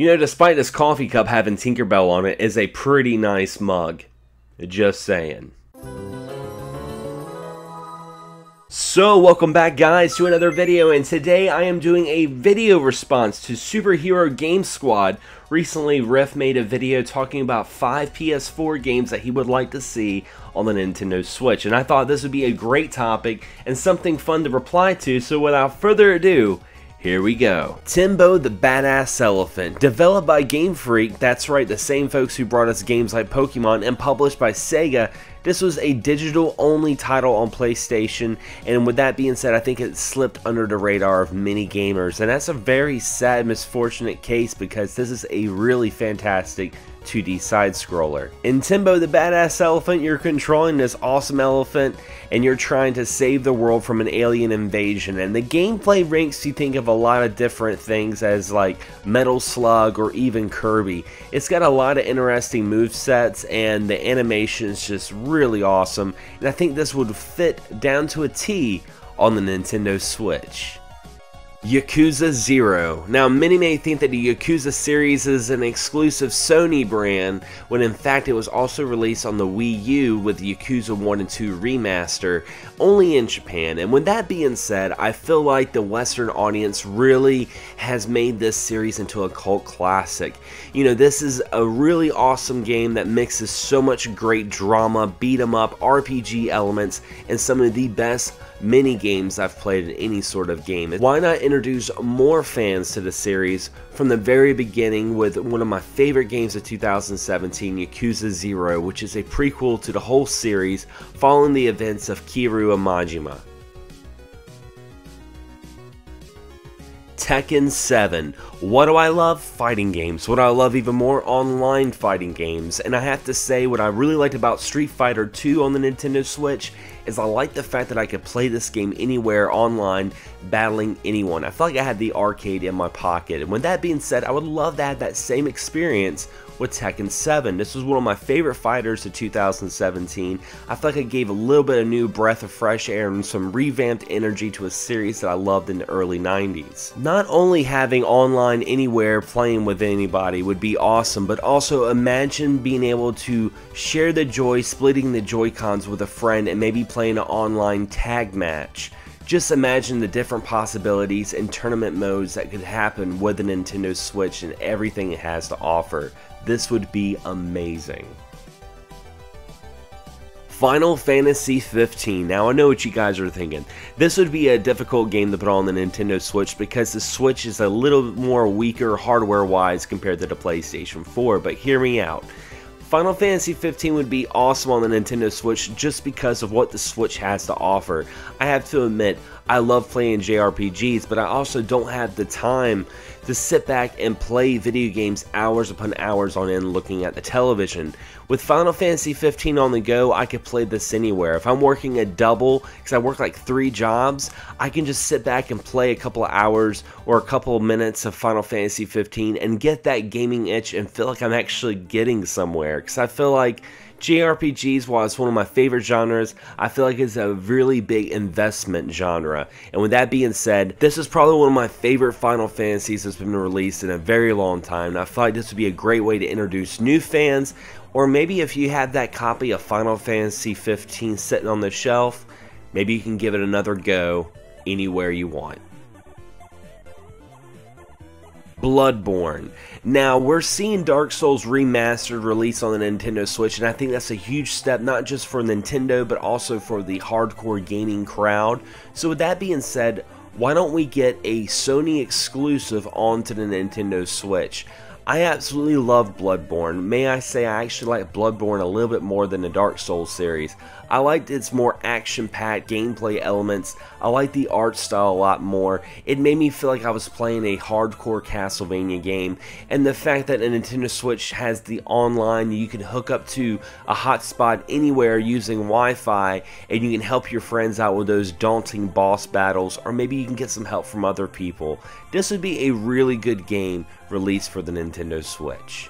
You know, despite this coffee cup having Tinkerbell on it, is a pretty nice mug. Just saying. So, welcome back guys to another video, and today I am doing a video response to Superhero Game Squad. Recently, Riff made a video talking about 5 PS4 games that he would like to see on the Nintendo Switch, and I thought this would be a great topic and something fun to reply to, so without further ado, here we go. Timbo the Badass Elephant. Developed by Game Freak, that's right, the same folks who brought us games like Pokemon, and published by Sega, this was a digital-only title on PlayStation, and with that being said, I think it slipped under the radar of many gamers, and that's a very sad, misfortunate case because this is a really fantastic 2D side-scroller. In Timbo the Badass Elephant, you're controlling this awesome elephant, and you're trying to save the world from an alien invasion, and the gameplay ranks you think of a lot of different things as like Metal Slug or even Kirby. It's got a lot of interesting movesets, and the animation is just really awesome, and I think this would fit down to a T on the Nintendo Switch. Yakuza Zero. Now, many may think that the Yakuza series is an exclusive Sony brand, when in fact it was also released on the Wii U with Yakuza 1 and 2 Remaster, only in Japan. And with that being said, I feel like the Western audience really has made this series into a cult classic. You know, this is a really awesome game that mixes so much great drama, beat 'em up, RPG elements, and some of the best mini games I've played in any sort of game. Why not introduce more fans to the series from the very beginning with one of my favorite games of 2017, Yakuza Zero, which is a prequel to the whole series following the events of Kiryu and Majima. Tekken VII. What do I love? Fighting games. What do I love even more? Online fighting games. And I have to say, what I really liked about Street Fighter 2 on the Nintendo Switch is I like the fact that I could play this game anywhere online, battling anyone. I felt like I had the arcade in my pocket. And with that being said, I would love to have that same experience with Tekken 7. This was one of my favorite fighters of 2017. I felt like it gave a little bit of new breath of fresh air and some revamped energy to a series that I loved in the early 90s. Not only having online anywhere playing with anybody would be awesome, but also imagine being able to share the joy, splitting the Joy-Cons with a friend and maybe playing an online tag match. Just imagine the different possibilities and tournament modes that could happen with the Nintendo Switch and everything it has to offer. This would be amazing. Final Fantasy 15. Now I know what you guys are thinking. This would be a difficult game to put on the Nintendo Switch because the Switch is a little more weaker hardware wise compared to the PlayStation 4, but hear me out. Final Fantasy 15 would be awesome on the Nintendo Switch just because of what the Switch has to offer. I have to admit, I love playing JRPGs, but I also don't have the time to sit back and play video games hours upon hours on end looking at the television. With Final Fantasy 15 on the go, I could play this anywhere. If I'm working a double, because I work like 3 jobs, I can just sit back and play a couple of hours or a couple of minutes of Final Fantasy 15 and get that gaming itch and feel like I'm actually getting somewhere. Because I feel like JRPGs, while it's one of my favorite genres, I feel like it's a really big investment genre. And with that being said, this is probably one of my favorite Final Fantasies that's been released in a very long time. And I feel like this would be a great way to introduce new fans, or maybe if you have that copy of Final Fantasy 15 sitting on the shelf, maybe you can give it another go anywhere you want. Bloodborne. Now, we're seeing Dark Souls Remastered release on the Nintendo Switch, and I think that's a huge step, not just for Nintendo, but also for the hardcore gaming crowd. So with that being said, why don't we get a Sony exclusive onto the Nintendo Switch? I absolutely love Bloodborne. May I say I actually like Bloodborne a little bit more than the Dark Souls series. I liked its more action-packed gameplay elements. I liked the art style a lot more. It made me feel like I was playing a hardcore Castlevania game. And the fact that a Nintendo Switch has the online, you can hook up to a hotspot anywhere using Wi-Fi, and you can help your friends out with those daunting boss battles, or maybe you can get some help from other people. This would be a really good game released for the Nintendo Switch.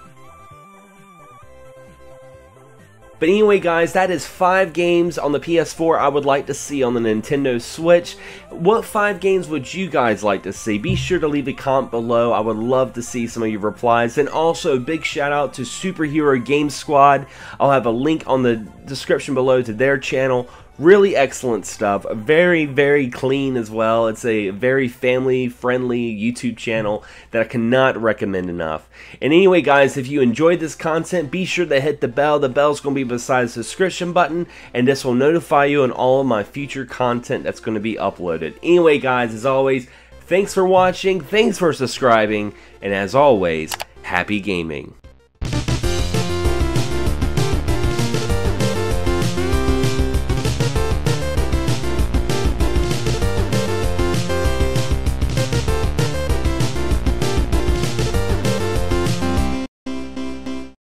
But anyway guys, that is 5 games on the PS4 I would like to see on the Nintendo Switch. What 5 games would you guys like to see? Be sure to leave a comment below. I would love to see some of your replies. And also, big shout out to Superhero Game Squad. I'll have a link on the description below to their channel. Really excellent stuff. Very, very clean as well. It's a very family-friendly YouTube channel that I cannot recommend enough. And anyway, guys, if you enjoyed this content, be sure to hit the bell. The bell's going to be beside the subscription button, and this will notify you on all of my future content that's going to be uploaded. Anyway, guys, as always, thanks for watching, thanks for subscribing, and as always, happy gaming.